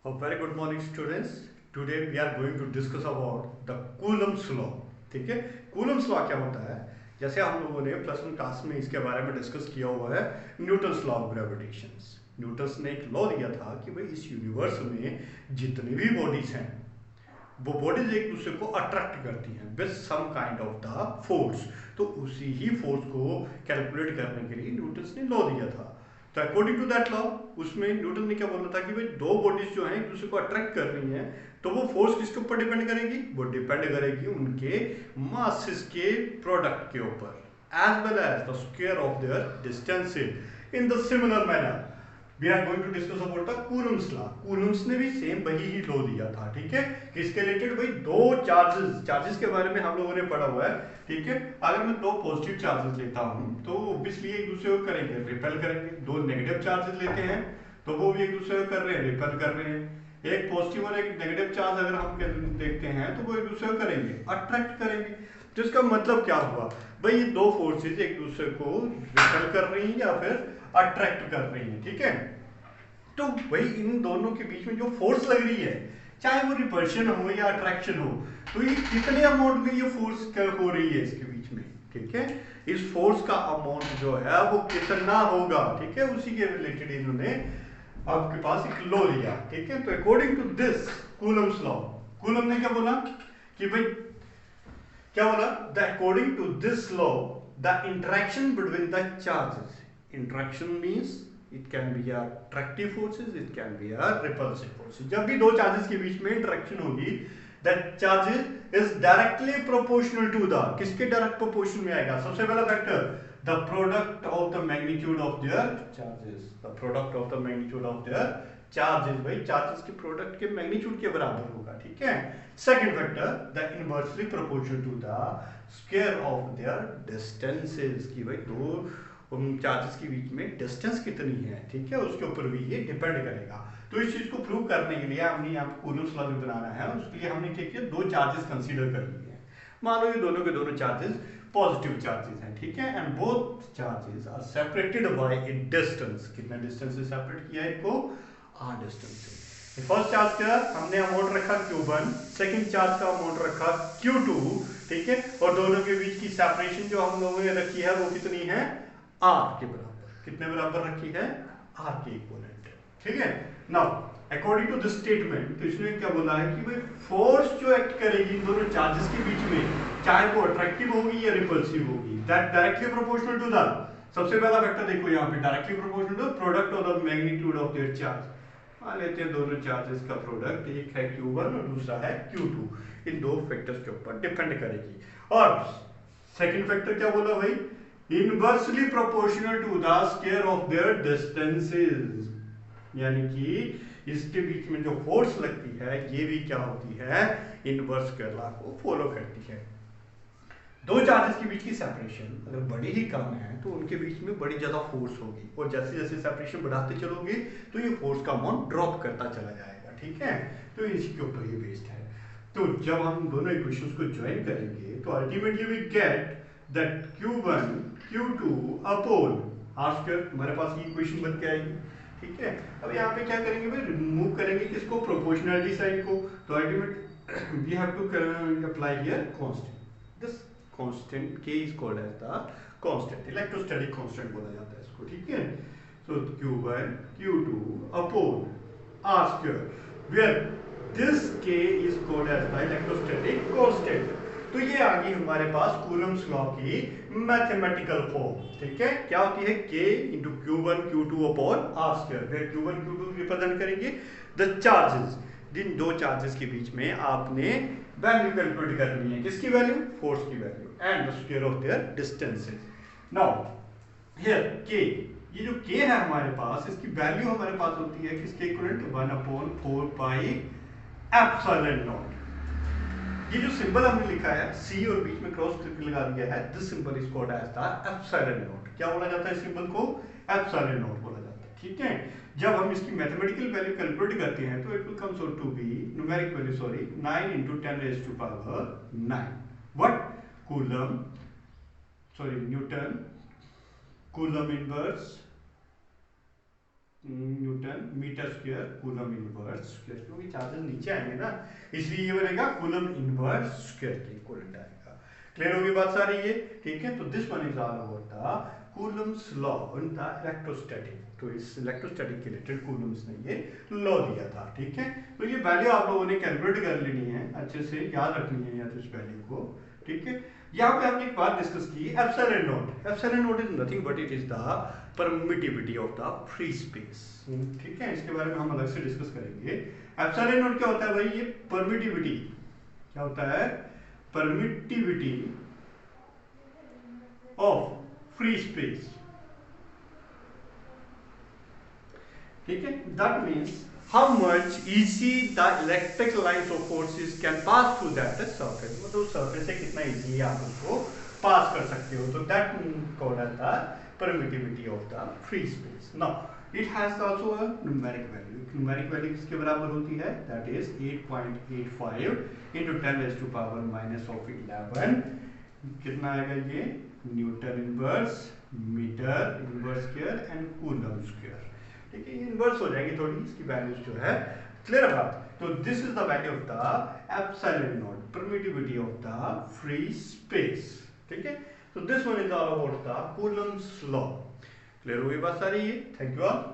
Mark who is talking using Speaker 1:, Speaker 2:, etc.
Speaker 1: A very good morning students. Today we are going to discuss about the Coulomb's law. ठीक है, Coulomb's law क्या होता है? जैसे हम लोगों ने प्लस वन क्लास में इसके बारे में डिस्कस किया हुआ है, Newton's law of gravitation. Newton's ने एक लॉ दिया था कि भाई इस यूनिवर्स में जितनी भी बॉडीज हैं वो बॉडीज एक दूसरे को अट्रैक्ट करती हैं with some kind of the force. तो उसी ही फोर्स को कैलकुलेट करने के लिए न्यूटन्स ने लॉ दिया था। तो अकॉर्डिंग टू दैट लॉ उसमें न्यूटन ने क्या बोला था कि भाई दो बॉडीज जो हैं एक दूसरे को अट्रैक्ट कर रही हैं, तो वो फोर्स किसके ऊपर डिपेंड करेगी? वो डिपेंड करेगी उनके मासेस के प्रोडक्ट के ऊपर as well as the square of their distances. In the similar manner we are going to discuss about the Coulomb's law. Coulomb's ने भी सेम वही ही लॉ दिया था, ठीक है। इसके रिलेटेड भाई दो चार्जेस के बारे में हम लोगों ने पढ़ा हुआ है, ठीक है। अगर मैं दो पॉजिटिव चार्जेस लेता हूं तो ऑब्वियसली एक दूसरे को करेंगे, रिपेल करेंगे। दो नेगेटिव चार्जेस लेते हैं तो वो भी एक दूसरे को कर रहे हैं, रिपेल कर रहे हैं। एक पॉजिटिव और एक नेगेटिव चार्ज अगर हम देखते हैं तो वो एक दूसरे को करेंगे, अट्रैक्ट करेंगे। तो इसका मतलब क्या हुआ भाई? ये दो फोर्सेज एक दूसरे को रिपेल कर रही हैं या फिर अट्रैक्ट कर रही हैं, ठीक है। तो भाई इन दोनों के बीच में जो फोर्स लग रही है, चाहे वो रिपल्शन हो या अट्रैक्शन हो, तो ये कितने अमाउंट में ये फोर्स हो रही है इसके बीच में, ठीक है। इस फोर्स का अमाउंट जो है वो कितना होगा, ठीक है, उसी के रिलेटेड इन्होंने आपके पास एक लॉ लिया, ठीक है। तो according to this Coulomb's law, Coulomb ने क्या बोला कि भाई क्या बोला? The according to this law the interaction between the charges, interaction means it can be attractive forces, it can be repulsive forces. जब भी दो चार्जेस के बीच में इंटरेक्शन होगी, that charges is directly proportional to the, किसके direct proportion में आएगा? सबसे पहला factor the product of the magnitude of their charges, the product of the magnitude of their charges. भाई चार्जेस के प्रोडक्ट के मैग्नीट्यूड के बराबर होगा, ठीक है। Second factor the inversely proportional to the square of their distances, की भाई दो चार्जेस के बीच में डिस्टेंस कितनी है, ठीक है, उसके ऊपर भी ये डिपेंड करेगा। तो इस चीज को प्रूव करने के लिए हमने यहाँ पे कूलम्स लॉ जो बनाना है उसके लिए हमने क्या किया, दो चार्जेस कंसीडर कर लिए हैं। मान लो ये दोनों के दोनों चार्जेस पॉजिटिव चार्जेस हैं, ठीक है, and both charges are separated by a distance. कितना डिस्टेंस से सेपरेट किया है इनको? r डिस्टेंस से। फर्स्ट चार्ज का हमने अमाउंट रखा q1, सेकंड चार्ज का अमाउंट रखा q2, ठीक है। और दोनों के बीच की सेपरेशन जो हम लोगों ने रखी है वो कितनी है? r के बराबर। कितने बराबर रखी है? r के इक्विवेलेंट, ठीक है। Now according to this statement, तो इसने क्या बोला है कि भाई फोर्स जो एक्ट करेगी इन दोनों चार्जेस के बीच में, चाहे वो अट्रैक्टिव होगी या रिपल्सिव होगी, that directly proportional to the, सबसे पहला फैक्टर देखो यहाँ पे directly proportional to product of the magnitude of their charge. मान लेते हैं दोनों चार्जेस का प्रोडक्ट, एक है q1 और दूसरा है q2, इन दो फैक्टर्स के ऊपर डिपेंड करेगी। और सेकंड फैक्टर क्या बोला भाई? Inversely proportional to the square of their distances, यानी कि इसके बीच में जो फोर्स लगती है ये भी क्या होती है? इनवर्स स्क्वायर लॉ को फॉलो करती है। दो चार्जेस के बीच की सेपरेशन अगर बड़ी ही कम है तो उनके बीच में बड़ी ज्यादा फोर्स होगी, और जैसे जैसे सेपरेशन बढ़ाते चलोगे तो ये फोर्स का अमाउंट ड्रॉप करता चला जाएगा, ठीक है। तो इसी के ऊपर ये बेस्ड है। तो जब हम दोनों इक्वेशंस को ज्वाइन करेंगे तो ultimately we get that q1 q2 upon r square, हमारे पास ये इक्वेशन बन के आएगी, ठीक है। अब यहाँ पे क्या करेंगे भाई? रिमूव करेंगे किसको? प्रोपोर्शनलिटी साइन को। तो ultimate we have to apply here constant. This constant k is called as the constant, electrostatic constant बोला जाता है इसको, ठीक है। So q1 q2 upon r square, where this k is called as the electrostatic constant. तो ये आ गई हमारे पास कूलम्स लॉ की मैथमेटिकल फॉर्म, ठीक है। क्या होती है? k into q1 q2 upon r square, फिर q1 q2 रिप्रेजेंट करेंगे द चार्जेस। जिन दो चार्जेस के बीच में आपने वैल्यू कैलकुलेट करनी है, किसकी वैल्यू? फोर्स की value, and the square of their distances. Now here k, ये जो k है हमारे पास, इसकी वैल्यू हमारे पास होती है किसके इक्विवेलेंट? 1/4 pi epsilon not. ये जो सिंबल हमने लिखा है c और बीच में क्रॉस लगा दिया है, this symbol is called as the epsilon naught. क्या बोला जाता है इस सिंबल को? एप्सिलॉन नॉट बोला जाता है, ठीक है। जब हम इसकी मैथमेटिकल वैल्यू कैलकुलेट करते हैं तो it will comes out to be numeric value, sorry, 9 × 10⁻⁹ what? Coulomb, sorry, newton coulomb inverse newton metre square coulomb inverse square, क्योंकि चार्जेस नीचे आएंगे ना, इसलिए ये बनेगा कूलम इनवर्स स्क्वायर के इक्विवेलेंट आएगा। क्लियर होगी बात सारी ये, ठीक है। तो this one is all about the Coulomb's law in the electrostatic. तो इस इलेक्ट्रोस्टैटिक के रिलेटेड कूलम्स ने ये लॉ दिया था, ठीक है। तो ये वैल्यू आप लोगों ने कैलकुलेट कर लेनी है, अच्छे से याद रखनी है या तो इस वैल्यू को, ठीक है। यहाँ पे हमने एक बात डिस्कस की, epsilon not. Epsilon not is nothing but it is the permittivity of the free space, ठीक है। इसके बारे में हम अलग से डिस्कस करेंगे। एप्सिलॉन नॉट क्या होता है भाई? ये परमिटिविटी, क्या होता है? परमिटिविटी ऑफ फ्री स्पेस, ठीक है। That means how much easy the electric lines of forces can pass through that surface, मतलब सरफेस से कितना इजी आप उसको पास कर सकते हो। तो that called as the permittivity of the free space. Now it has also a numeric value. Numeric value किसके बराबर होती है? That is 8.85 into 10 raised to power minus of 11। कितना आएगा ये? Newton inverse metre inverse square and coulomb square, ठीक है। Inverse हो जाएगी थोड़ी इसकी वैल्यूज जो है, क्लियर बात। तो this is the value of the epsilon not, permittivity of the free space, ठीक है। तो this one is all about the Coulomb's law. Clear हुई बात सारी ये? Thank you all.